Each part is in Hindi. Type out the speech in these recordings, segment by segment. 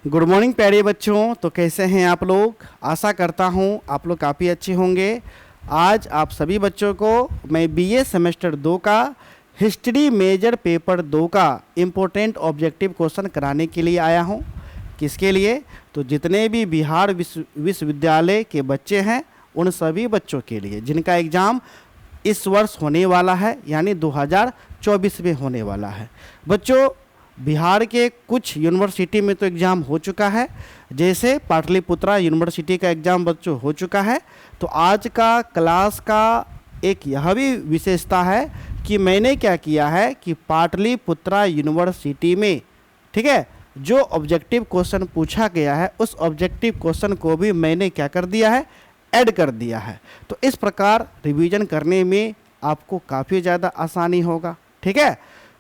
गुड मॉर्निंग प्यारे बच्चों। तो कैसे हैं आप लोग? आशा करता हूं आप लोग काफ़ी अच्छे होंगे। आज आप सभी बच्चों को मैं बीए सेमेस्टर 2 का हिस्ट्री मेजर पेपर 2 का इम्पोर्टेंट ऑब्जेक्टिव क्वेश्चन कराने के लिए आया हूं। किसके लिए? तो जितने भी बिहार विश्वविद्यालय के बच्चे हैं उन सभी बच्चों के लिए जिनका एग्ज़ाम इस वर्ष होने वाला है, यानी 2024 में होने वाला है। बच्चों, बिहार के कुछ यूनिवर्सिटी में तो एग्ज़ाम हो चुका है, जैसे पाटलिपुत्रा यूनिवर्सिटी का एग्ज़ाम बच्चों हो चुका है। तो आज का क्लास का एक यह भी विशेषता है कि मैंने क्या किया है कि पाटलिपुत्रा यूनिवर्सिटी में, ठीक है, जो ऑब्जेक्टिव क्वेश्चन पूछा गया है उस ऑब्जेक्टिव क्वेश्चन को भी मैंने क्या कर दिया है, ऐड कर दिया है। तो इस प्रकार रिवीजन करने में आपको काफ़ी ज़्यादा आसानी होगा। ठीक है,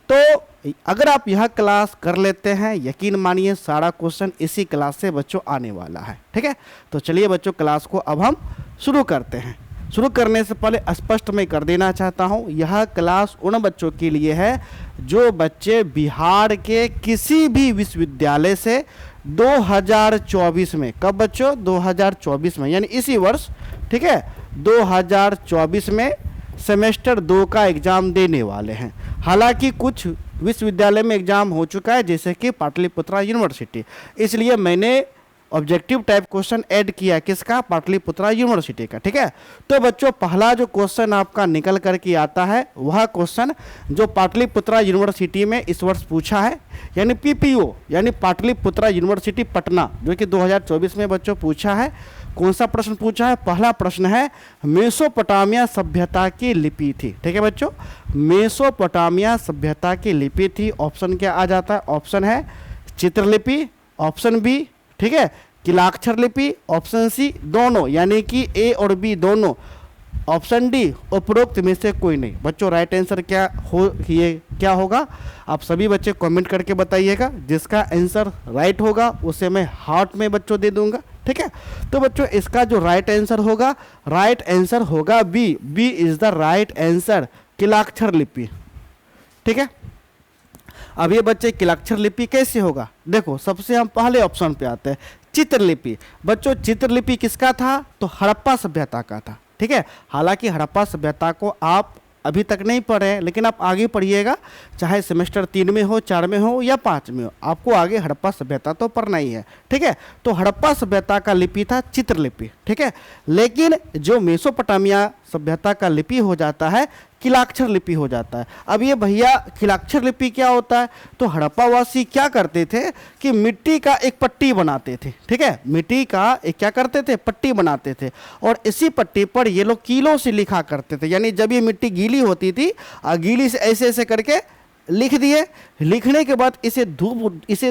तो अगर आप यह क्लास कर लेते हैं, यकीन मानिए सारा क्वेश्चन इसी क्लास से बच्चों आने वाला है। ठीक है, तो चलिए बच्चों क्लास को अब हम शुरू करते हैं। शुरू करने से पहले स्पष्ट मैं कर देना चाहता हूं, यह क्लास उन बच्चों के लिए है जो बच्चे बिहार के किसी भी विश्वविद्यालय से 2024 में, कब बच्चों? 2024 में, यानी इसी वर्ष, ठीक है, 2024 में सेमेस्टर 2 का एग्ज़ाम देने वाले हैं। हालांकि कुछ विश्वविद्यालय में एग्ज़ाम हो चुका है, जैसे कि पाटलिपुत्रा यूनिवर्सिटी, इसलिए मैंने ऑब्जेक्टिव टाइप क्वेश्चन ऐड किया। किसका? पाटलिपुत्रा यूनिवर्सिटी का। ठीक है, तो बच्चों पहला जो क्वेश्चन आपका निकल करके आता है वह क्वेश्चन जो पाटलिपुत्रा यूनिवर्सिटी में इस वर्ष पूछा है, यानी पीपीओ, यानी पाटलिपुत्रा यूनिवर्सिटी पटना, जो कि 2024 में बच्चों पूछा है। कौन सा प्रश्न पूछा है? पहला प्रश्न है मेसोपोटामिया सभ्यता की लिपि थी। ठीक है बच्चों, मेसोपोटामिया सभ्यता की लिपि थी। ऑप्शन क्या आ जाता है? ऑप्शन है चित्रलिपि, ऑप्शन बी, ठीक है, किलाक्षर लिपि, ऑप्शन सी दोनों, यानी कि ए और बी दोनों, ऑप्शन डी उपरोक्त में से कोई नहीं। बच्चों राइट आंसर क्या हो, ये क्या होगा? आप सभी बच्चे कमेंट करके बताइएगा। जिसका आंसर राइट होगा उसे मैं हार्ट में बच्चों दे दूंगा। ठीक है, तो बच्चों इसका जो राइट आंसर होगा, राइट आंसर होगा B. B is the right answer, किलाक्षर लिपि। ठीक है, अब ये बच्चे किलाक्षर लिपि कैसे होगा? देखो सबसे हम पहले ऑप्शन पे आते हैं, चित्रलिपि। बच्चों चित्रलिपि किसका था? तो हड़प्पा सभ्यता का था। ठीक है, हालांकि हड़प्पा सभ्यता को आप अभी तक नहीं पढ़े, लेकिन आप आगे पढ़िएगा, चाहे सेमेस्टर 3 में हो, 4 में हो या 5 में हो, आपको आगे हड़प्पा सभ्यता तो पढ़ना ही है। ठीक है, तो हड़प्पा सभ्यता का लिपि था चित्रलिपि। ठीक है, लेकिन जो मेसोपोटामिया सभ्यता का लिपि हो जाता है, किलाक्षर लिपि हो जाता है। अब ये भैया किलाक्षर लिपि क्या होता है? तो हड़प्पावासी क्या करते थे कि मिट्टी का एक पट्टी बनाते थे। ठीक है, मिट्टी का एक क्या करते थे? पट्टी बनाते थे, और इसी पट्टी पर ये लोग कीलों से लिखा करते थे। यानी जब ये मिट्टी गीली होती थी, गीली से ऐसे ऐसे करके लिख दिए। लिखने के बाद इसे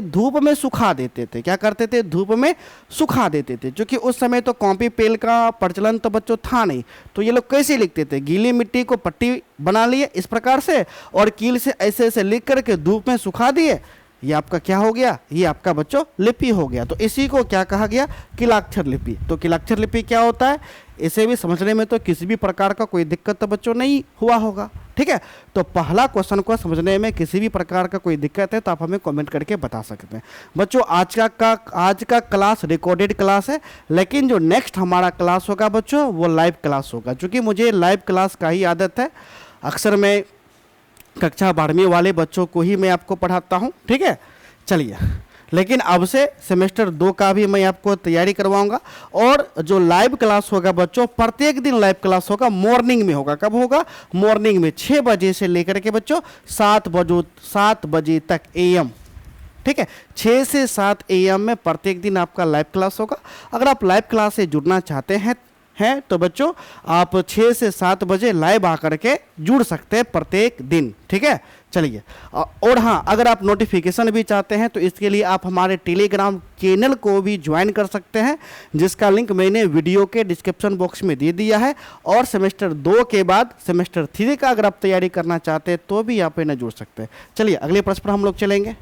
धूप में सुखा देते थे। क्या करते थे? धूप में सुखा देते थे। क्योंकि उस समय तो कॉपी पेन का प्रचलन तो बच्चों था नहीं, तो ये लोग कैसे लिखते थे? गीली मिट्टी को पट्टी बना लिए इस प्रकार से, और कील से ऐसे ऐसे लिख करके धूप में सुखा दिए। ये आपका क्या हो गया? ये आपका बच्चों लिपि हो गया। तो इसी को क्या कहा गया? किलाक्षर लिपि। तो किलाक्षर लिपि क्या होता है, इसे भी समझने में तो किसी भी प्रकार का कोई दिक्कत तो बच्चों नहीं हुआ होगा। ठीक है, तो पहला क्वेश्चन को समझने में किसी भी प्रकार का कोई दिक्कत है तो आप हमें कमेंट करके बता सकते हैं। बच्चों आज का क्लास रिकॉर्डेड क्लास है, लेकिन जो नेक्स्ट हमारा क्लास होगा बच्चों वो लाइव क्लास होगा। क्योंकि मुझे लाइव क्लास का ही आदत है, अक्सर मैं कक्षा 12वीं वाले बच्चों को ही मैं आपको पढ़ाता हूँ। ठीक है, चलिए, लेकिन अब से सेमेस्टर 2 का भी मैं आपको तैयारी करवाऊंगा। और जो लाइव क्लास होगा बच्चों, प्रत्येक दिन लाइव क्लास होगा, मॉर्निंग में होगा। कब होगा? मॉर्निंग में 6 बजे से लेकर के बच्चों 7 बजे तक AM। ठीक है, 6 से 7 AM में प्रत्येक दिन आपका लाइव क्लास होगा। अगर आप लाइव क्लास से जुड़ना चाहते हैं तो बच्चों आप 6 से 7 बजे लाइव आकर के जुड़ सकते हैं प्रत्येक दिन। ठीक है, चलिए, और हाँ, अगर आप नोटिफिकेशन भी चाहते हैं तो इसके लिए आप हमारे टेलीग्राम चैनल को भी ज्वाइन कर सकते हैं, जिसका लिंक मैंने वीडियो के डिस्क्रिप्शन बॉक्स में दे दिया है। और सेमेस्टर 2 के बाद सेमेस्टर 3 का अगर आप तैयारी करना चाहते हैं तो भी यहाँ पे न जुड़ सकते हैं। चलिए अगले प्रश्न पर हम लोग चलेंगे।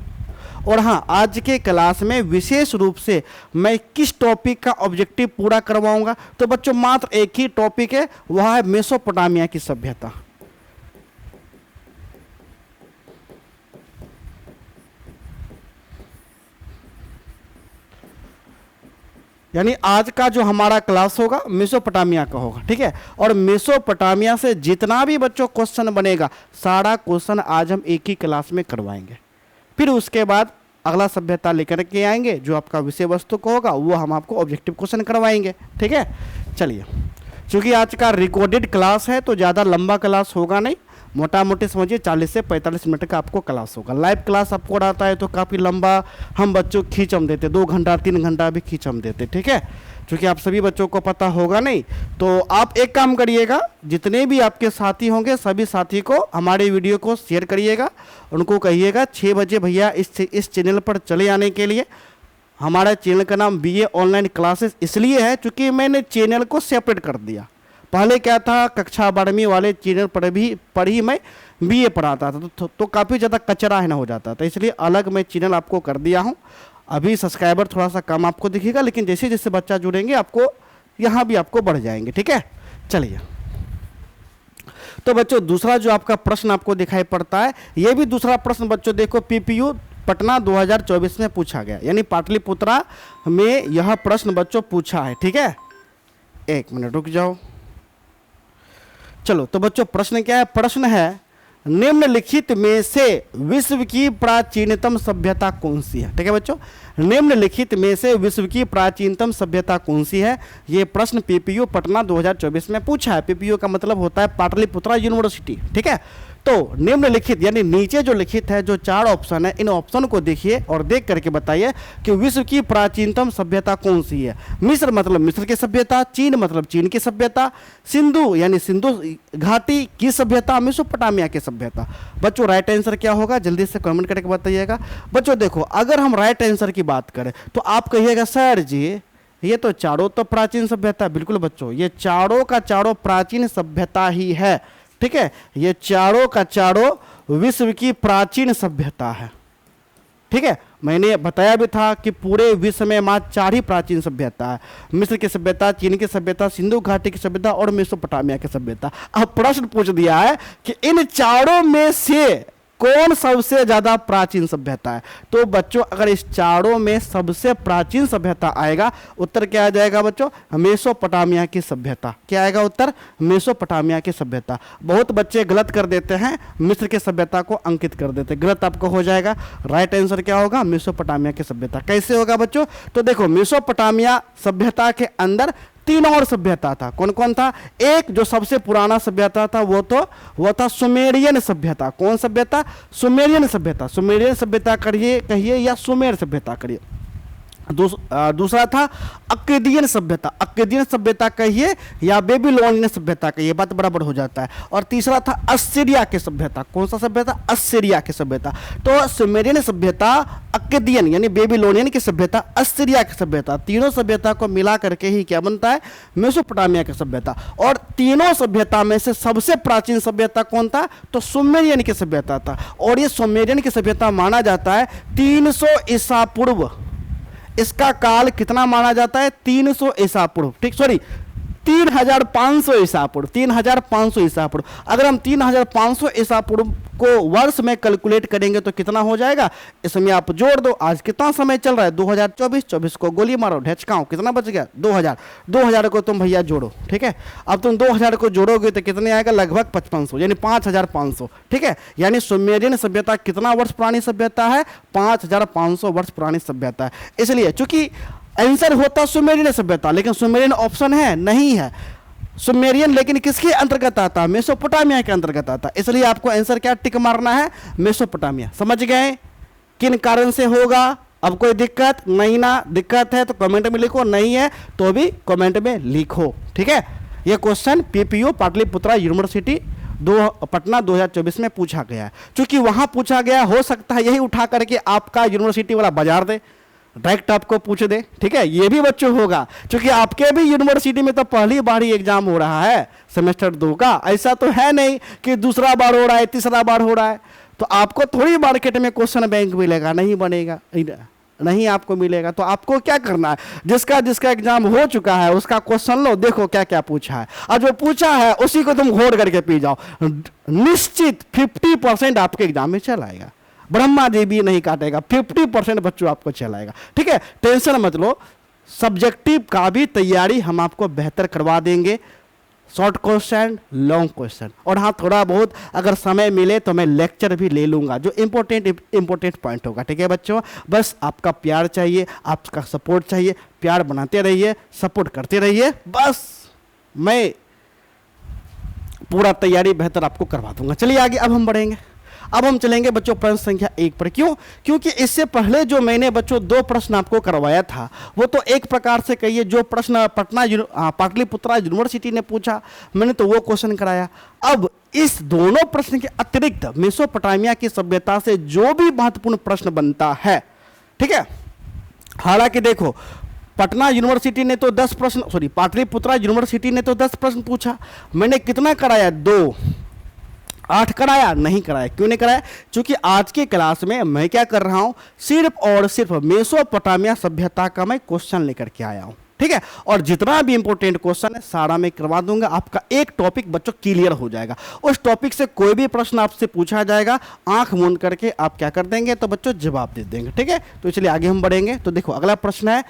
और हाँ, आज के क्लास में विशेष रूप से मैं किस टॉपिक का ऑब्जेक्टिव पूरा करवाऊंगा? तो बच्चों मात्र एक ही टॉपिक है, वह है मेसोपोटामिया की सभ्यता। यानी आज का जो हमारा क्लास होगा मेसोपोटामिया का होगा, ठीक है। और मेसोपोटामिया से जितना भी बच्चों क्वेश्चन बनेगा सारा क्वेश्चन आज हम एक ही क्लास में करवाएंगे। फिर उसके बाद अगला सभ्यता लेकर के आएंगे, जो आपका विषय वस्तु का होगा वो हम आपको ऑब्जेक्टिव क्वेश्चन करवाएंगे, ठीक है। चलिए, क्योंकि आज का रिकॉर्डेड क्लास है तो ज़्यादा लंबा क्लास होगा नहीं, मोटा मोटी समझिए 40 से 45 मिनट का आपको क्लास होगा। लाइव क्लास आपको रहता है तो काफ़ी लंबा हम बच्चों खींच हम देते, 2 घंटा 3 घंटा भी खींच हम देते, ठीक है। क्योंकि आप सभी बच्चों को पता होगा नहीं, तो आप एक काम करिएगा, जितने भी आपके साथी होंगे सभी साथी को हमारे वीडियो को शेयर करिएगा, उनको कहिएगा 6 बजे भैया इस चैनल पर चले आने के लिए। हमारा चैनल का नाम BA ऑनलाइन क्लासेस इसलिए है क्योंकि मैंने चैनल को सेपरेट कर दिया। पहले क्या था, कक्षा 12वीं वाले चैनल पर ही मैं BA पढ़ाता था, तो काफ़ी ज़्यादा कचरा है ना हो जाता था, इसलिए अलग मैं चैनल आपको कर दिया हूँ। अभी सब्सक्राइबर थोड़ा सा कम आपको दिखेगा, लेकिन जैसे जैसे बच्चा जुड़ेंगे आपको यहाँ भी आपको बढ़ जाएंगे, ठीक है। चलिए, तो बच्चों दूसरा जो आपका प्रश्न आपको दिखाई पड़ता है, ये भी दूसरा प्रश्न बच्चों देखो PPU पटना 2024 में पूछा गया, यानी पाटलिपुत्रा में यह प्रश्न बच्चों पूछा है, ठीक है। 1 मिनट रुक जाओ। चलो, तो बच्चों प्रश्न क्या है, प्रश्न है निम्नलिखित में से विश्व की प्राचीनतम सभ्यता कौन सी है, ठीक है बच्चों। निम्नलिखित में से विश्व की प्राचीनतम सभ्यता कौन सी है, ये प्रश्न PPU पटना 2024 में पूछा है। PPU का मतलब होता है पाटलिपुत्रा यूनिवर्सिटी, ठीक है। तो निम्नलिखित यानी नीचे जो लिखित है, जो 4 ऑप्शन है, इन ऑप्शन को देखिए और देख करके बताइए कि विश्व की प्राचीनतम सभ्यता कौन सी है। मिस्र मतलब मिस्र की सभ्यता, चीन मतलब चीन की सभ्यता, सिंधु यानी सिंधु घाटी की सभ्यता, मेसोपोटामिया की सभ्यता। बच्चों राइट आंसर क्या होगा, जल्दी से कमेंट करके बताइएगा। बच्चों देखो, अगर हम राइट आंसर की बात करें तो आप कहिएगा सर जी ये तो चारों तो प्राचीन सभ्यता। बिल्कुल बच्चों, ये चारों का चारों प्राचीन सभ्यता ही है, ठीक है। ये चारों का चारों विश्व की प्राचीन सभ्यता है, ठीक है। मैंने बताया भी था कि पूरे विश्व में मात्र 4 ही प्राचीन सभ्यता है, मिस्र की सभ्यता, चीन की सभ्यता, सिंधु घाटी की सभ्यता और मेसोपोटामिया की सभ्यता। अब प्रश्न पूछ दिया है कि इन चारों में से कौन सबसे ज्यादा प्राचीन सभ्यता है। तो बच्चों अगर इस चारों में सबसे प्राचीन सभ्यता आएगा, उत्तर क्या आ जाएगा बच्चों, मेसोपोटामिया की सभ्यता। क्या आएगा उत्तर, मेसोपोटामिया की सभ्यता। बहुत बच्चे गलत कर देते हैं, मिस्र की सभ्यता को अंकित कर देते हैं, गलत आपको हो जाएगा। राइट आंसर क्या होगा, मेसोपोटामिया की सभ्यता। कैसे होगा बच्चों, तो देखो मेसोपोटामिया सभ्यता के अंदर 3 और सभ्यता था। कौन कौन था, एक जो सबसे पुराना सभ्यता था वो था सुमेरियन सभ्यता। कौन सभ्यता, सुमेरियन सभ्यता। सुमेरियन सभ्यता कहिए या सुमेर सभ्यता करिए। दूसरा था अक्केदियन सभ्यता। अक्केदियन सभ्यता कहिए या बेबीलोनियन सभ्यता कहिए, बात बराबर हो जाता है। और तीसरा था असीरिया की सभ्यता। कौन सा सभ्यता, असीरिया की सभ्यता। तो सुमेरियन सभ्यता, अक्केदियन यानी बेबीलोनियन की सभ्यता, असीरिया की सभ्यता, तीनों सभ्यता को मिला करके ही क्या बनता है, मेसोपोटामिया की सभ्यता। और तीनों सभ्यता में से सबसे प्राचीन सभ्यता कौन था, तो सुमेरियन की सभ्यता था। और ये सुमेरियन की सभ्यता माना जाता है 300 ईसा पूर्व। इसका काल कितना माना जाता है, 300 ईसा पूर्व, ठीक, सॉरी 3500 ईसा पूर्व, 3500 ईसा पूर्व। अगर हम 3500 ईसा पूर्व को वर्ष में कैलकुलेट करेंगे तो कितना हो जाएगा, इसमें आप जोड़ दो। आज कितना समय चल रहा है, 2024, 24 को गोली मारो ढेचकाओ, कितना बच गया, 2000। 2000 को तुम भैया जोड़ो, ठीक है। अब तुम 2000 को जोड़ोगे तो कितने आएगा, लगभग 5500 यानी 5500, ठीक है। यानी सुमेरियन सभ्यता कितना वर्ष पुरानी सभ्यता है, 5500 वर्ष पुरानी सभ्यता है। इसलिए चूंकि आंसर होता सुमेरियन सभ्यता, लेकिन सुमेरियन ऑप्शन है नहीं है सुमेरियन, लेकिन किसके अंतर्गत आता है, मेसोपोटामिया के अंतर्गत आता है। इसलिए आपको आंसर क्या टिक मारना है, मेसोपोटामिया। समझ गए किन कारण से होगा। अब कोई दिक्कत नहीं ना, दिक्कत है तो कमेंट में लिखो, नहीं है तो भी कमेंट में लिखो, ठीक है। यह question PPU Pataliputra university Patna 2024 में पूछा गया है। चूंकि वहां पूछा गया, हो सकता है यही उठा करके आपका यूनिवर्सिटी वाला बाजार दे, डायरेक्ट आपको पूछ दे, ठीक है। ये भी बच्चों होगा, क्योंकि आपके भी यूनिवर्सिटी में तो पहली बार ही एग्जाम हो रहा है सेमेस्टर 2 का। ऐसा तो है नहीं कि दूसरा बार हो रहा है, तीसरा बार हो रहा है। तो आपको थोड़ी मार्केट में क्वेश्चन बैंक मिलेगा, नहीं बनेगा, नहीं आपको मिलेगा। तो आपको क्या करना है, जिसका जिसका एग्जाम हो चुका है उसका क्वेश्चन लो, देखो क्या क्या पूछा है, और जो पूछा है उसी को तुम घोड़ करके पी जाओ। निश्चित 50% आपके एग्जाम में चल आएगा, ब्रह्मा जी भी नहीं काटेगा, 50% बच्चों आपको चलाएगा, ठीक है। टेंशन मत लो, सब्जेक्टिव का भी तैयारी हम आपको बेहतर करवा देंगे, शॉर्ट क्वेश्चन, लॉन्ग क्वेश्चन, और हाँ थोड़ा बहुत अगर समय मिले तो मैं लेक्चर भी ले लूँगा जो इम्पोर्टेंट पॉइंट होगा। ठीक है बच्चों, बस आपका प्यार चाहिए, आपका सपोर्ट चाहिए, प्यार बनाते रहिए, सपोर्ट करते रहिए, बस मैं पूरा तैयारी बेहतर आपको करवा दूंगा। चलिए आगे अब हम बढ़ेंगे। अब हम चलेंगे बच्चों प्रश्न संख्या 1 पर। क्यों? क्योंकि इससे पहले जो मैंने बच्चों 2 प्रश्न आपको करवाया था वो तो एक प्रकार से कहिए जो प्रश्न पाटलिपुत्रा यूनिवर्सिटी ने पूछा मैंने तो वो क्वेश्चन कराया। अब इस दोनों प्रश्न के अतिरिक्त मेसोपोटामिया की सभ्यता से जो भी महत्वपूर्ण प्रश्न बनता है, ठीक है, हालांकि देखो पटना यूनिवर्सिटी ने तो 10 प्रश्न, सॉरी पाटलिपुत्रा यूनिवर्सिटी ने तो 10 प्रश्न पूछा, मैंने कितना कराया? 2, 8 कराया? नहीं कराया। क्यों नहीं कराया? क्योंकि आज के क्लास में मैं क्या कर रहा हूं, सिर्फ और सिर्फ मेसोपोटामिया सभ्यता का मैं क्वेश्चन लेकर के आया हूं। ठीक है, और जितना भी इंपॉर्टेंट क्वेश्चन है सारा मैं करवा दूंगा, आपका एक टॉपिक बच्चों क्लियर हो जाएगा। उस टॉपिक से कोई भी प्रश्न आपसे पूछा जाएगा, आंख मूंद करके आप क्या कर देंगे तो बच्चों जवाब दे देंगे। ठीक है, तो इसलिए आगे हम बढ़ेंगे। तो देखो अगला प्रश्न है,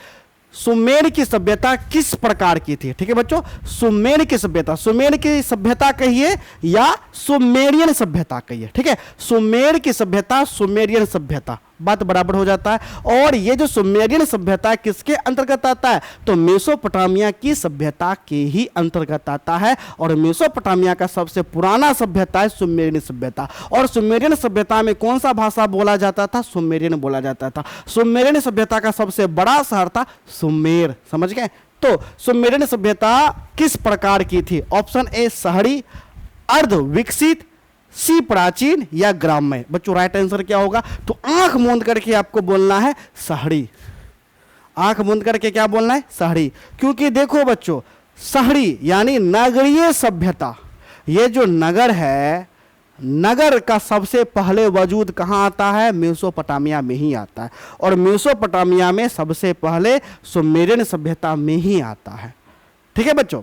सुमेर की सभ्यता किस प्रकार की थी? ठीक है बच्चों, सुमेर की सभ्यता, सुमेर की सभ्यता कहिए या सुमेरियन सभ्यता कहिए। ठीक है, सुमेर की सभ्यता, सुमेरियन सभ्यता, बात बराबर हो जाता है। और ये जो सुमेरियन सभ्यता किसके अंतर्गत आता है? तो मेसोपोटामिया की सभ्यता के ही अंतर्गत आता है। और मेसोपोटामिया का सबसे पुराना सभ्यता है सुमेरियन सभ्यता। और सुमेरियन सभ्यता में कौन सा भाषा बोला जाता था? सुमेरियन बोला जाता था। सुमेरियन सभ्यता का सबसे बड़ा शहर था सुमेर, समझ गए? तो सुमेरियन सभ्यता किस प्रकार की थी? ऑप्शन ए शहरी, अर्ध विकसित, सी प्राचीन या ग्राम्य। बच्चों राइट आंसर क्या होगा? तो आंख मूंद करके आपको बोलना है शहरी। आंख मूंद करके क्या बोलना है? शहरी। क्योंकि देखो बच्चों शहरी यानी नगरीय सभ्यता, ये जो नगर है, नगर का सबसे पहले वजूद कहाँ आता है? मेसोपोटामिया में ही आता है। और मेसोपोटामिया में सबसे पहले सुमेरियन सभ्यता में ही आता है। ठीक है बच्चों,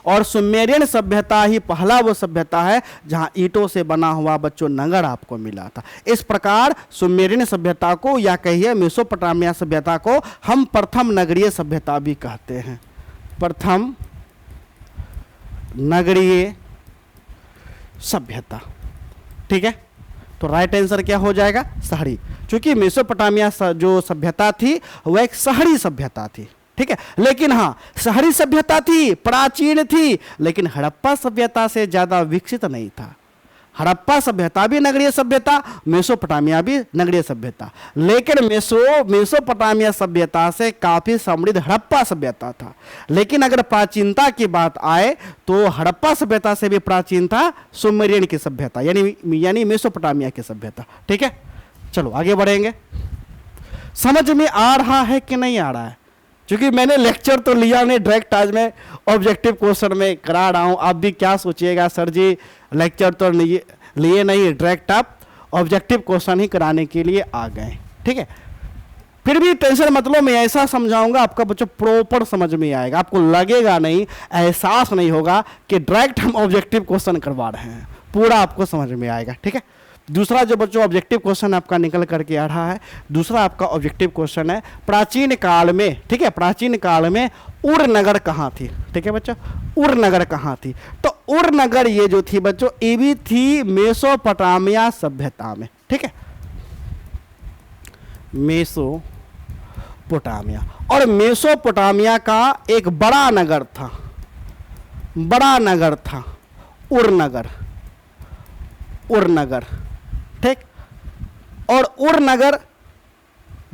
और सुमेरियन सभ्यता ही पहला वो सभ्यता है जहां ईंटों से बना हुआ बच्चों नगर आपको मिला था। इस प्रकार सुमेरियन सभ्यता को या कहिए मेसोपोटामिया सभ्यता को हम प्रथम नगरीय सभ्यता भी कहते हैं। प्रथम नगरीय सभ्यता। ठीक है, तो राइट आंसर क्या हो जाएगा? शहरी। क्योंकि मेसोपोटामिया जो सभ्यता थी वह एक शहरी सभ्यता थी। ठीक है, लेकिन हाँ शहरी सभ्यता थी, प्राचीन थी, लेकिन हड़प्पा सभ्यता से ज्यादा विकसित नहीं था। हड़प्पा सभ्यता भी नगरीय सभ्यता, मेसोपोटामिया भी नगरीय सभ्यता, लेकिन मेसोपोटामिया सभ्यता से काफी समृद्ध हड़प्पा सभ्यता था। लेकिन अगर प्राचीनता की बात आए तो हड़प्पा सभ्यता से भी प्राचीन था सुमेरियन की सभ्यता, यानी मेसोपोटामिया की सभ्यता। ठीक है, चलो आगे बढ़ेंगे। समझ में आ रहा है कि नहीं आ रहा है? क्योंकि मैंने लेक्चर तो लिया नहीं, डायरेक्ट आज मैं ऑब्जेक्टिव क्वेश्चन में करा रहा हूँ। आप भी क्या सोचिएगा, सर जी लेक्चर तो लिए नहीं, डायरेक्ट आप ऑब्जेक्टिव क्वेश्चन ही कराने के लिए आ गए। ठीक है, फिर भी टेंशन मतलब मैं ऐसा समझाऊंगा आपका बच्चों प्रॉपर समझ में आएगा, आपको लगेगा नहीं, एहसास नहीं होगा कि डायरेक्ट हम ऑब्जेक्टिव क्वेश्चन करवा रहे हैं, पूरा आपको समझ में आएगा। ठीक है, दूसरा जो बच्चों ऑब्जेक्टिव क्वेश्चन आपका निकल करके आ रहा है, दूसरा आपका ऑब्जेक्टिव क्वेश्चन है प्राचीन काल में, ठीक है, प्राचीन काल में उर नगर कहाँ थी? ठीक है बच्चों, उर नगर कहाँ थी? तो उर नगर ये जो थी बच्चों ये भी थी मेसोपोटामिया सभ्यता में। ठीक है, मेसोपोटामिया, और मेसोपोटामिया का एक बड़ा नगर था, बड़ा नगर था उर नगर, उर नगर। ठीक, और उर नगर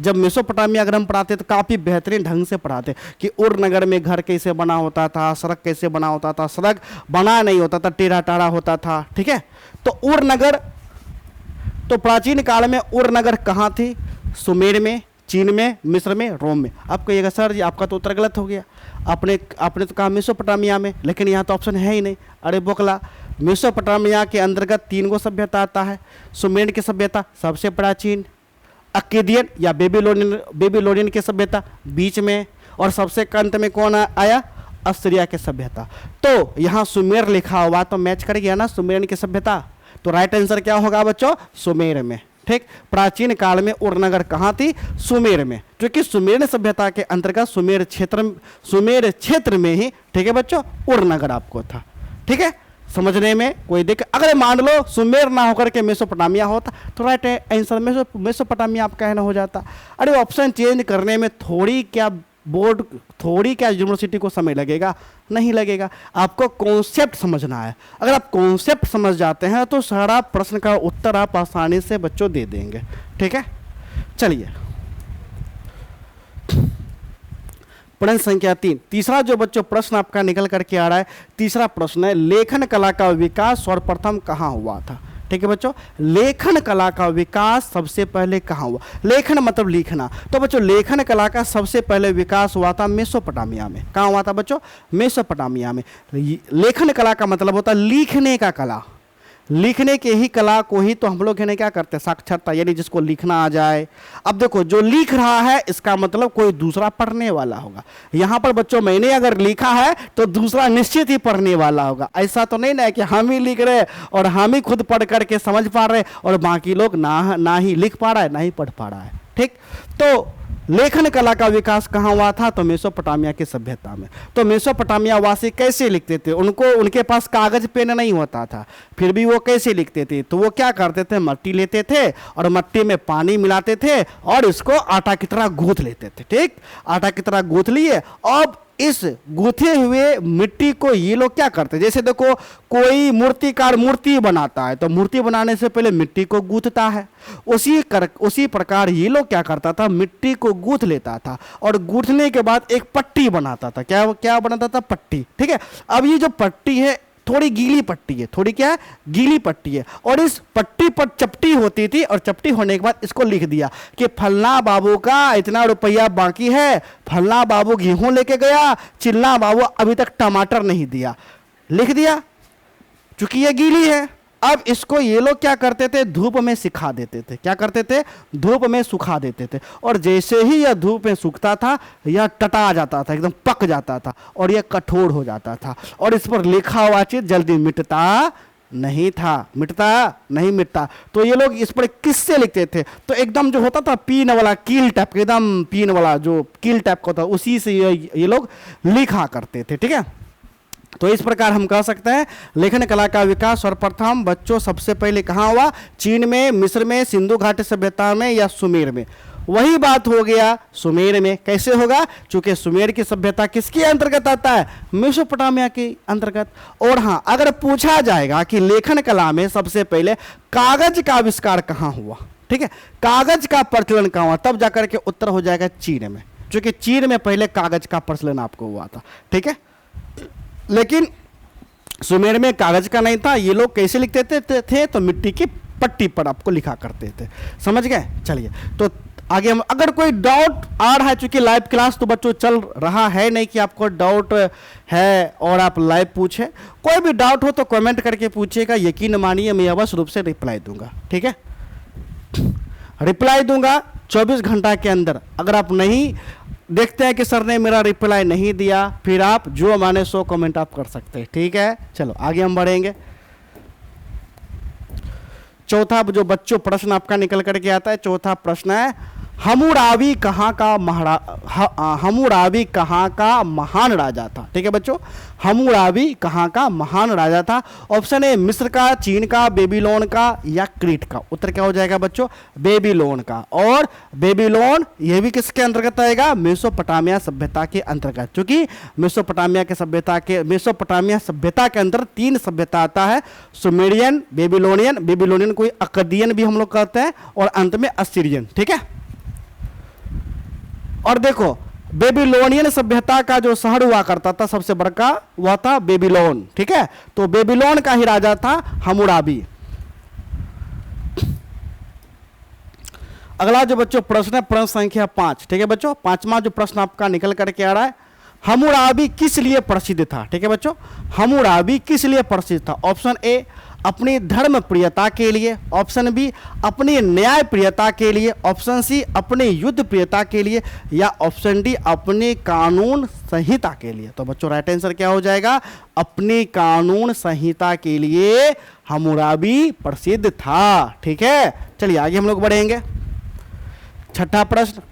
जब मेसोपोटामिया अगर हम पढ़ाते तो काफ़ी बेहतरीन ढंग से पढ़ाते कि उर नगर में घर कैसे बना होता था, सड़क कैसे बना होता था, सड़क बना नहीं होता था, टेढ़ा टाढ़ा होता था। ठीक है, तो उर नगर, तो प्राचीन काल में उर नगर कहाँ थी? सुमेर में, चीन में, मिस्र में, रोम में। आप कहिएगा सर जी आपका तो उत्तर गलत हो गया, आपने तो कहा मेसोपोटामिया में, लेकिन यहाँ तो ऑप्शन है ही नहीं। अरे बोकला, मेसोपोटामिया के अंतर्गत 3 गो सभ्यता आता है। सुमेर की सभ्यता सबसे प्राचीन, अक्केदियन या बेबीलोनियन की सभ्यता बीच में, और सबसे अंत में कौन आया? असीरिया की सभ्यता। तो यहाँ सुमेर लिखा हुआ तो मैच कर गया ना सुमेरियन की सभ्यता। तो राइट आंसर क्या होगा बच्चों? सुमेर में। ठीक, प्राचीन काल में उर नगर कहाँ थी? सुमेर में, क्योंकि सुमेर सभ्यता के अंतर्गत सुमेर क्षेत्र में ही, ठीक है बच्चों, उर नगर आपको था। ठीक है, समझने में कोई दिक्कत? अगर मान लो सुमेर ना होकर के मेसोपोटामिया होता तो राइट आंसर मेसोपोटामिया आपका है ना हो जाता। अरे ऑप्शन चेंज करने में थोड़ी क्या यूनिवर्सिटी को समय लगेगा? नहीं लगेगा। आपको कॉन्सेप्ट समझना है। अगर आप कॉन्सेप्ट समझ जाते हैं तो सारा प्रश्न का उत्तर आप आसानी से बच्चों दे देंगे। ठीक है, चलिए प्रश्न संख्या 3, तीसरा जो बच्चों प्रश्न आपका निकल करके आ रहा है, तीसरा प्रश्न है लेखन कला का विकास सर्वप्रथम कहाँ हुआ था? ठीक है बच्चों, लेखन कला का विकास सबसे पहले कहाँ हुआ? लेखन मतलब लिखना, तो बच्चों लेखन कला का सबसे पहले विकास हुआ था मेसोपोटामिया में। कहाँ हुआ था बच्चों? मेसोपोटामिया में। लेखन कला का मतलब होता है लिखने का कला, लिखने के ही कला को ही तो हम लोग है क्या करते हैं? साक्षरता, यानी जिसको लिखना आ जाए। अब देखो जो लिख रहा है इसका मतलब कोई दूसरा पढ़ने वाला होगा। यहाँ पर बच्चों मैंने अगर लिखा है तो दूसरा निश्चित ही पढ़ने वाला होगा। ऐसा तो नहीं ना है कि हम ही लिख रहे और हम ही खुद पढ़ करके समझ पा रहे और बाकी लोग ना ही लिख पा रहा है ना ही पढ़ पा रहा है। ठीक, तो लेखन कला का विकास कहाँ हुआ था? तो मेसोपोटामिया की सभ्यता में। तो मेसोपोटामिया वासी कैसे लिखते थे? उनके पास कागज पेन नहीं होता था, फिर भी वो कैसे लिखते थे? तो वो क्या करते थे? मट्टी लेते थे और मट्टी में पानी मिलाते थे और इसको आटा की तरह गूंथ लेते थे। ठीक, आटा की तरह गूंथ लिए। अब इस गूथे हुए मिट्टी को ये लोग क्या करते हैं? जैसे देखो कोई मूर्तिकार मूर्ति बनाता है तो मूर्ति बनाने से पहले मिट्टी को गूंथता है, उसी प्रकार ये लोग क्या करता था? मिट्टी को गूंथ लेता था और गूंथने के बाद एक पट्टी बनाता था। क्या बनाता था? पट्टी। ठीक है, अब ये जो पट्टी है थोड़ी गीली पट्टी है, थोड़ी क्या है? गीली पट्टी है, और इस पट्टी पर चपटी होती थी और चपटी होने के बाद इसको लिख दिया कि फलना बाबू का इतना रुपया बाकी है, फलना बाबू गेहूं लेके गया, चिल्ला बाबू अभी तक टमाटर नहीं दिया, लिख दिया। चूंकि ये गीली है, अब इसको ये लोग क्या करते थे? धूप में सिखा देते थे। क्या करते थे? धूप में सुखा देते थे, और जैसे ही यह धूप में सूखता था यह टटा जाता था, एकदम पक जाता था और यह कठोर हो जाता था, और इस पर लिखा हुआ चीज जल्दी मिटता नहीं मिटता। तो ये लोग इस पर किससे लिखते थे? तो एकदम जो होता था पीन वाला, कील टाइप, एकदम पीन वाला जो कील टाइप का होता, उसी से ये लोग लिखा करते थे। ठीक है, तो इस प्रकार हम कह सकते हैं लेखन कला का विकास सर्वप्रथम बच्चों सबसे पहले कहाँ हुआ? चीन में, मिस्र में, सिंधु घाटी सभ्यता में या सुमेर में? वही बात हो गया सुमेर में। कैसे होगा? क्योंकि सुमेर की सभ्यता किसके अंतर्गत आता है? मेसोपोटामिया के अंतर्गत। और हाँ, अगर पूछा जाएगा कि लेखन कला में सबसे पहले कागज का आविष्कार कहाँ हुआ, ठीक है, कागज का प्रचलन कहाँ हुआ, तब जाकर के उत्तर हो जाएगा चीन में, क्योंकि चीन में पहले कागज का प्रचलन आपको हुआ था। ठीक है, लेकिन सुमेर में कागज का नहीं था। ये लोग कैसे लिखते थे? तो मिट्टी की पट्टी पर आपको लिखा करते थे। समझ गए? चलिए तो आगे हम, अगर कोई डाउट आ रहा है, चूंकि लाइव क्लास तो बच्चों चल रहा है, नहीं कि आपको डाउट है और आप लाइव पूछे, कोई भी डाउट हो तो कमेंट करके पूछिएगा। यकीन मानिए मैं अवश्य रूप से रिप्लाई दूंगा। ठीक है, रिप्लाई दूंगा 24 घंटा के अंदर। अगर आप नहीं देखते हैं कि सर ने मेरा रिप्लाई नहीं दिया, फिर आप जो माने सो कमेंट आप कर सकते हैं। ठीक है, चलो आगे हम बढ़ेंगे। चौथा जो बच्चों प्रश्न आपका निकल करके आता है, चौथा प्रश्न है हम्मुराबी कहाँ का महान राजा था? ठीक है बच्चों, हम्मुराबी कहाँ का महान राजा था? ऑप्शन ए मिस्र का, चीन का, बेबीलोन का या क्रीट का? उत्तर क्या हो जाएगा बच्चों? बेबीलोन का। और बेबीलोन यह भी किसके अंतर्गत आएगा? मेसोपोटामिया सभ्यता के अंतर्गत, क्योंकि मेसोपोटामिया सभ्यता के अंदर 3 सभ्यता आता है, सुमेरियन, बेबीलोनियन कोई अकदियन भी हम लोग कहते हैं, और अंत में असीरियन। ठीक है, और देखो बेबीलोनियन सभ्यता का जो शहर हुआ करता था सबसे बड़का, वह था बेबीलोन। ठीक है, तो बेबीलोन का ही राजा था हम्मुराबी। अगला जो बच्चों प्रश्न है प्रश्न संख्या 5। ठीक है बच्चों, 5वां जो प्रश्न आपका निकल करके आ रहा है, हम्मुराबी किस लिए प्रसिद्ध था? ठीक है बच्चों, हम्मुराबी किस लिए प्रसिद्ध था? ऑप्शन ए अपनी धर्म प्रियता के लिए, ऑप्शन बी अपनी न्याय प्रियता के लिए, ऑप्शन सी अपनी युद्ध प्रियता के लिए, या ऑप्शन डी अपनी कानून संहिता के लिए। तो बच्चों राइट आंसर क्या हो जाएगा? अपनी कानून संहिता के लिए हम्मुराबी प्रसिद्ध था। ठीक है, चलिए आगे हम लोग बढ़ेंगे। छठा प्रश्न,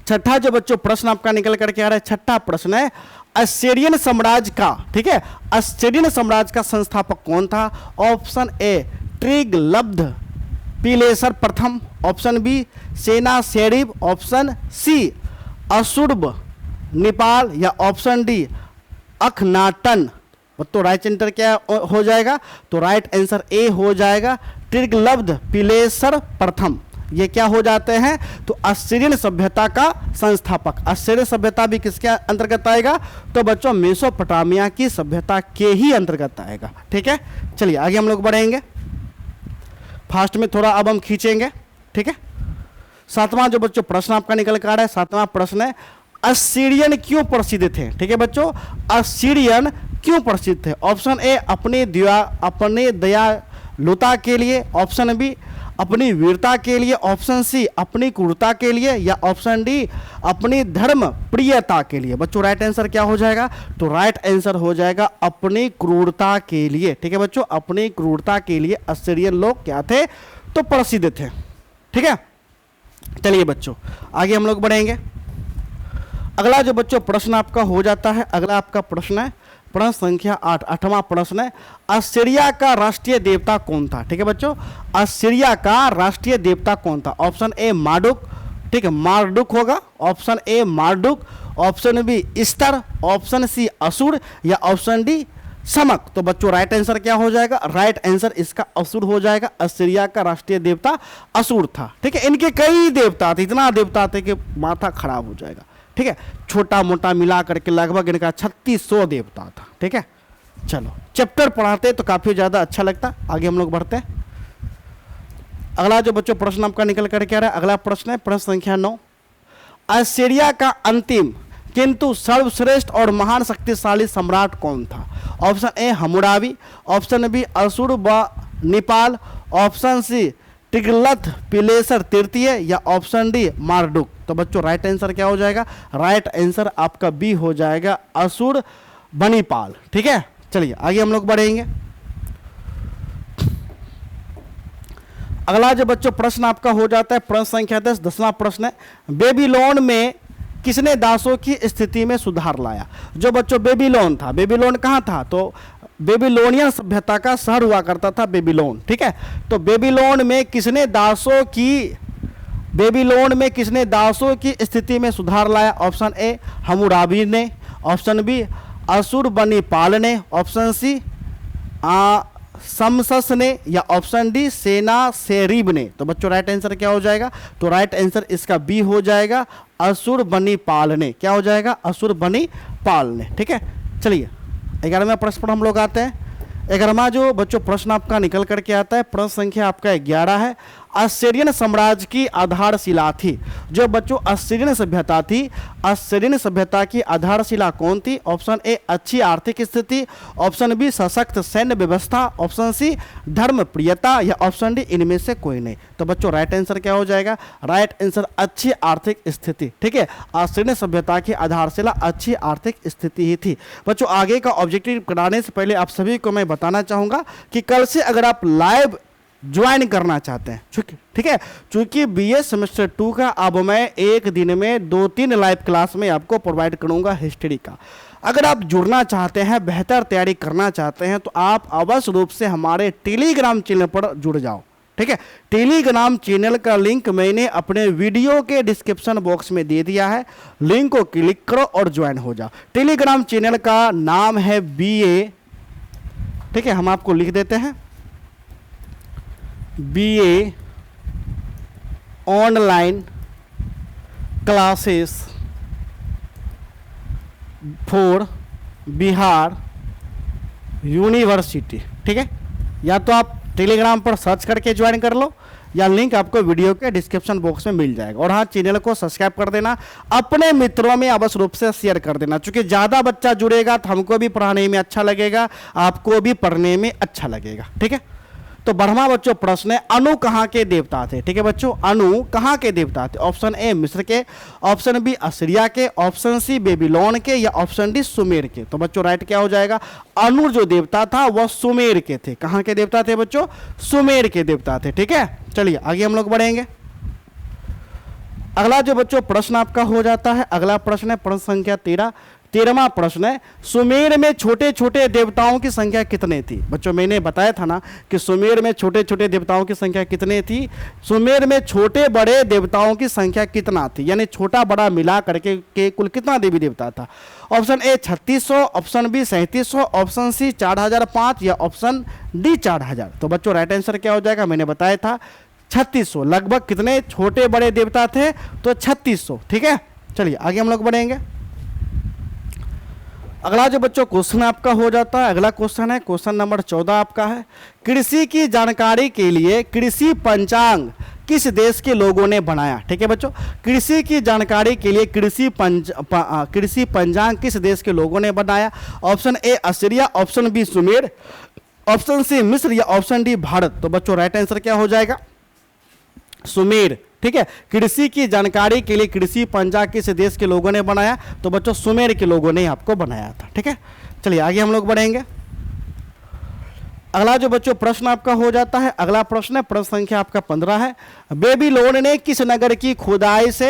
छठा जो बच्चों प्रश्न आपका निकल करके आ रहा है, छठा प्रश्न है असीरियन साम्राज्य का, ठीक है, असीरियन साम्राज्य का संस्थापक कौन था? ऑप्शन ए त्रिगलब्ध पिलेसर प्रथम, option B Sennacherib, option C Ashurbanipal, या ऑप्शन डी अखनाटन। तो राइट आंसर क्या हो जाएगा? तो राइट आंसर ए हो जाएगा त्रिगलब्ध पिलेसर प्रथम। ये क्या हो जाते हैं? तो असीरियन सभ्यता का संस्थापक। असीरियन सभ्यता भी किसके अंतर्गत आएगा? तो बच्चों मेसोपोटामिया की सभ्यता के ही अंतर्गत आएगा। ठीक है, चलिए आगे हम लोग बढ़ेंगे। फास्ट में थोड़ा अब हम खींचेंगे। ठीक है, सातवां जो बच्चों प्रश्न आपका निकल कर आ रहा है, सातवां प्रश्न है असीरियन क्यों प्रसिद्ध थे? ठीक है बच्चों, असीरियन क्यों प्रसिद्ध थे? ऑप्शन ए अपने दयालुता के लिए, ऑप्शन बी अपनी वीरता के लिए, ऑप्शन सी अपनी क्रूरता के लिए, या ऑप्शन डी अपनी धर्म प्रियता के लिए। बच्चों राइट आंसर क्या हो जाएगा? तो राइट आंसर हो जाएगा अपनी क्रूरता के लिए। ठीक है बच्चों, अपनी क्रूरता के लिए असीरियन लोग क्या थे? तो प्रसिद्ध थे। ठीक है, चलिए बच्चों आगे हम लोग बढ़ेंगे। अगला जो बच्चों प्रश्न आपका हो जाता है, अगला आपका प्रश्न है प्रश्न संख्या 8, 8वां प्रश्न है असीरिया का राष्ट्रीय देवता कौन था? ठीक है बच्चों, असीरिया का राष्ट्रीय देवता कौन था? ऑप्शन ए मार्डुक, ठीक है, मार्डुक होगा, option A Marduk, option B Ishtar, option C Ashur, या ऑप्शन डी समक। तो बच्चों राइट आंसर क्या हो जाएगा? राइट आंसर इसका असुर हो जाएगा। असीरिया का राष्ट्रीय देवता असुर था। ठीक है, इनके कई देवता थे, इतना देवता थे कि माथा खराब हो जाएगा। ठीक है, छोटा मोटा मिला करके लगभग इनका 3600 देवता था। ठीक है, चलो चैप्टर पढ़ाते तो काफी ज्यादा अच्छा लगता। आगे हम लोग बढ़ते हैं। अगला जो बच्चों प्रश्न आपका निकल करके आ रहा है, अगला प्रश्न है प्रश्न संख्या 9, असीरिया का अंतिम किंतु सर्वश्रेष्ठ और महान शक्तिशाली सम्राट कौन था? Option A Hammurabi, option B Ashur व Nepal, option C Tiglath Pileser तृतीय, या ऑप्शन डी मार्डुक। तो बच्चों राइट आंसर क्या हो जाएगा? राइट आंसर आपका बी हो जाएगा असुर बनीपाल। ठीक है, चलिए आगे हम लोग बढ़ेंगे। अगला जो बच्चों प्रश्न आपका हो जाता है प्रश्न संख्या 10, 10वां प्रश्न है बेबीलोन में किसने दासों की स्थिति में सुधार लाया? जो बच्चों बेबीलोन था, बेबीलोन कहाँ था? तो बेबीलोनियन सभ्यता का शहर हुआ करता था बेबीलोन। ठीक है, तो बेबीलोन में किसने दासों की स्थिति में सुधार लाया? ऑप्शन ए हम्मुराबी ने, ऑप्शन बी असुर बनीपाल ने, ऑप्शन सी समसस ने, या ऑप्शन डी सेनासेरिब ने। तो बच्चों राइट आंसर क्या हो जाएगा? तो राइट आंसर इसका बी हो जाएगा असुर बनीपाल ने। क्या हो जाएगा? असुर बनीपाल ने। ठीक है, चलिए 11वें प्रश्न पर हम लोग आते हैं। 11वां जो बच्चों प्रश्न आपका निकल करके आता है प्रश्न संख्या आपका 11 है असीरियन साम्राज्य की आधारशिला थी। जो बच्चों असीरियन सभ्यता थी, असीरियन सभ्यता की आधारशिला कौन थी? ऑप्शन ए अच्छी आर्थिक स्थिति, ऑप्शन बी सशक्त सैन्य व्यवस्था, ऑप्शन सी धर्म प्रियता, या ऑप्शन डी इनमें से कोई नहीं। तो बच्चों राइट आंसर क्या हो जाएगा? राइट आंसर अच्छी आर्थिक स्थिति। ठीक है, असीरियन सभ्यता की आधारशिला अच्छी आर्थिक स्थिति ही थी। बच्चों आगे का ऑब्जेक्टिव कराने से पहले आप सभी को मैं बताना चाहूंगा कि कल से अगर आप लाइव ज्वाइन करना चाहते हैं, ठीक है, चूंकि बीए सेमेस्टर 2 का अब मैं एक दिन में 2-3 लाइव क्लास में आपको प्रोवाइड करूंगा हिस्ट्री का। अगर आप जुड़ना चाहते हैं, बेहतर तैयारी करना चाहते हैं, तो आप अवश्य रूप से हमारे टेलीग्राम चैनल पर जुड़ जाओ। ठीक है, टेलीग्राम चैनल का लिंक मैंने अपने वीडियो के डिस्क्रिप्शन बॉक्स में दे दिया है, लिंक को क्लिक करो और ज्वाइन हो जाओ। टेलीग्राम चैनल का नाम है बीए, ठीक है, हम आपको लिख देते हैं BA online classes for Bihar university. ठीक है, या तो आप टेलीग्राम पर सर्च करके ज्वाइन कर लो, या लिंक आपको वीडियो के डिस्क्रिप्शन बॉक्स में मिल जाएगा। और हाँ, चैनल को सब्सक्राइब कर देना, अपने मित्रों में अवश्य रूप से शेयर कर देना, क्योंकि ज़्यादा बच्चा जुड़ेगा तो हमको भी पढ़ाने में अच्छा लगेगा, आपको भी पढ़ने में अच्छा लगेगा। ठीक है, तो बढ़वा बच्चों प्रश्न है, अनु कहाँ के देवता थे। ठीक है बच्चों, अनु कहाँ के देवता थे। ऑप्शन ए मिस्र के, ऑप्शन बी असीरिया के, ऑप्शन सी बेबीलोन के, या ऑप्शन डी सुमेर के। तो बच्चों राइट क्या हो जाएगा, अनु जो देवता था वह सुमेर के थे। कहाँ के देवता थे बच्चों, सुमेर के देवता थे। ठीक है, चलिए आगे हम लोग बढ़ेंगे। अगला जो बच्चों प्रश्न आपका हो जाता है, अगला प्रश्न है प्रश्न संख्या 13वां प्रश्न है, सुमेर में छोटे छोटे देवताओं की संख्या कितने थी। बच्चों मैंने बताया था ना कि सुमेर में छोटे छोटे देवताओं की संख्या कितने थी। सुमेर में छोटे बड़े देवताओं की संख्या कितना थी, यानी छोटा बड़ा मिला करके के कुल कितना देवी देवता था। Option A 3600, option B 3700, option C 4005, या ऑप्शन डी 4000। तो बच्चों राइट आंसर क्या हो जाएगा, मैंने बताया था 3600। लगभग कितने छोटे बड़े देवता थे, तो 3600। ठीक है, चलिए आगे हम लोग बढ़ेंगे। अगला जो बच्चों क्वेश्चन आपका हो जाता है, अगला क्वेश्चन है क्वेश्चन नंबर 14 आपका है, कृषि की जानकारी के लिए कृषि पंचांग किस देश के लोगों ने बनाया। ठीक है बच्चों, कृषि की जानकारी के लिए कृषि पंचांग किस देश के लोगों ने बनाया। Option A Assyria, option B Sumer, option C मिस्र, या ऑप्शन डी भारत। तो बच्चों राइट आंसर क्या हो जाएगा, सुमेर। ठीक है, कृषि की जानकारी के लिए कृषि पंचांग किस देश के लोगों ने बनाया, तो बच्चों सुमेर के लोगों ने आपको बनाया था। ठीक है, चलिए आगे हम लोग बढ़ेंगे। अगला जो बच्चों प्रश्न आपका हो जाता है, अगला प्रश्न है प्रश्न संख्या आपका 15 है, बेबीलोन ने किस नगर की खुदाई से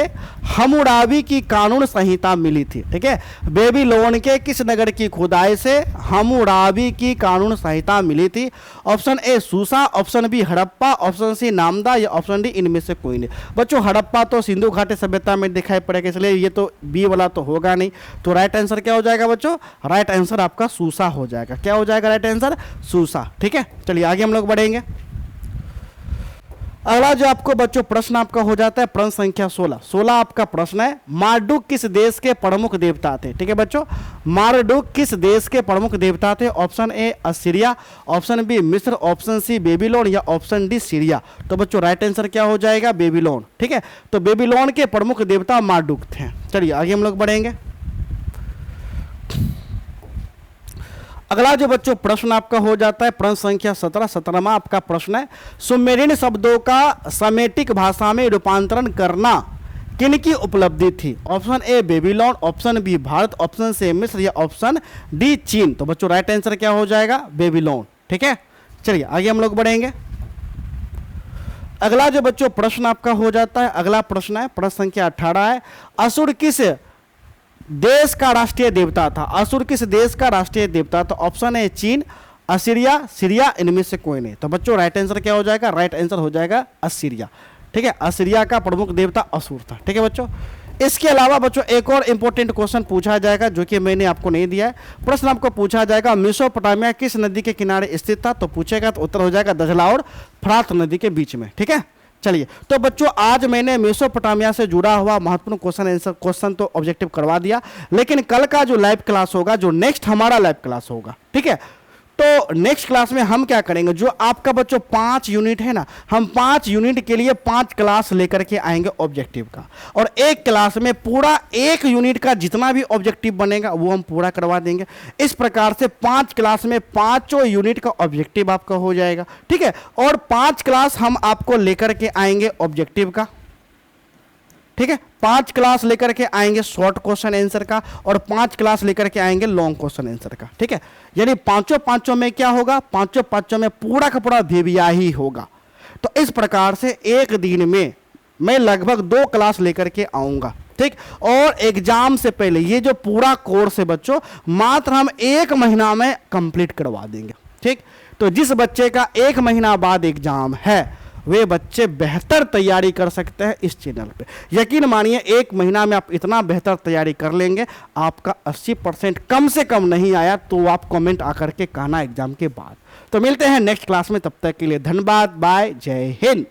हम्मुराबी की कानून संहिता मिली थी। ठीक है, बेबीलोन के किस नगर की खुदाई से हम्मुराबी की कानून संहिता मिली थी। Option A Susa, option B Harappa, option C नामदा, या ऑप्शन डी इनमें से कोई नहीं। बच्चों हड़प्पा तो सिंधु घाटी सभ्यता में दिखाई पड़ेगा, इसलिए ये तो बी वाला तो होगा नहीं। तो राइट आंसर क्या हो जाएगा बच्चों, राइट आंसर आपका सूसा हो जाएगा। क्या हो जाएगा राइट आंसर, सूसा। ठीक है, चलिए आगे हम लोग बढ़ेंगे। अगला जो आपको बच्चों प्रश्न आपका हो जाता है प्रश्न संख्या 16 आपका प्रश्न है, मार्डुक किस देश के प्रमुख देवता थे। ठीक है बच्चों, मार्डुक किस देश के प्रमुख देवता थे। Option A Assyria, option B मिस्र, ऑप्शन सी बेबीलोन, या ऑप्शन डी सीरिया। तो बच्चों राइट आंसर क्या हो जाएगा, बेबीलोन। ठीक है, तो बेबीलोन के प्रमुख देवता मार्डुक थे। चलिए आगे हम लोग बढ़ेंगे। अगला जो बच्चों प्रश्न आपका हो जाता है प्रश्न संख्या 17वां आपका प्रश्न है, सुमेरियन शब्दों का समेटिक भाषा में रूपांतरण करना किनकी उपलब्धि थी। Option A Babylon, option B Bharat, option C मिस्र, या ऑप्शन डी चीन। तो बच्चों राइट आंसर क्या हो जाएगा, बेबीलोन। ठीक है, चलिए आगे हम लोग बढ़ेंगे। अगला जो बच्चों प्रश्न आपका हो जाता है, अगला प्रश्न है प्रश्न संख्या 18 है, असुर किस देश का राष्ट्रीय देवता था। असुर किस देश का राष्ट्रीय देवता था। ऑप्शन है चीन, असीरिया, सीरिया, इनमें से कोई नहीं। तो बच्चों राइट आंसर क्या हो जाएगा, राइट आंसर हो जाएगा असीरिया। ठीक है, असीरिया का प्रमुख देवता असुर था। ठीक है बच्चों, इसके अलावा बच्चों एक और इंपॉर्टेंट क्वेश्चन पूछा जाएगा जो कि मैंने आपको नहीं दिया है। प्रश्न आपको पूछा जाएगा, मेसोपोटामिया किस नदी के किनारे स्थित था। तो पूछेगा तो उत्तर हो जाएगा दजला और फरात नदी के बीच में। ठीक है, चलिए तो बच्चों आज मैंने मेसोपोटामिया से जुड़ा हुआ महत्वपूर्ण क्वेश्चन तो ऑब्जेक्टिव करवा दिया, लेकिन कल का जो लाइव क्लास होगा, जो नेक्स्ट हमारा लाइव क्लास होगा, ठीक है, तो नेक्स्ट क्लास में हम क्या करेंगे, जो आपका बच्चों 5 यूनिट है ना, हम 5 यूनिट के लिए 5 क्लास लेकर के आएंगे ऑब्जेक्टिव का, और एक क्लास में पूरा 1 यूनिट का जितना भी ऑब्जेक्टिव बनेगा वो हम पूरा करवा देंगे। इस प्रकार से 5 क्लास में 5 यूनिट का ऑब्जेक्टिव आपका हो जाएगा। ठीक है, और 5 क्लास हम आपको लेकर के आएंगे ऑब्जेक्टिव का। ठीक है, 5 क्लास लेकर के आएंगे शॉर्ट क्वेश्चन आंसर का, और 5 क्लास लेकर के आएंगे लॉन्ग क्वेश्चन आंसर का। ठीक है, यानी पांचों में क्या होगा, पांचों में पूरा का पूरा VBI ही होगा। तो इस प्रकार से एक दिन में मैं लगभग 2 क्लास लेकर के आऊंगा। ठीक, और एग्जाम से पहले ये जो पूरा कोर्स है बच्चों मात्र हम 1 महीना में कंप्लीट करवा देंगे। ठीक, तो जिस बच्चे का 1 महीना बाद एग्जाम है वे बच्चे बेहतर तैयारी कर सकते हैं इस चैनल पे। यकीन मानिए 1 महीना में आप इतना बेहतर तैयारी कर लेंगे, आपका 80% कम से कम नहीं आया तो आप कमेंट आकर के कहना एग्जाम के बाद। तो मिलते हैं नेक्स्ट क्लास में, तब तक के लिए धन्यवाद, बाय, जय हिंद।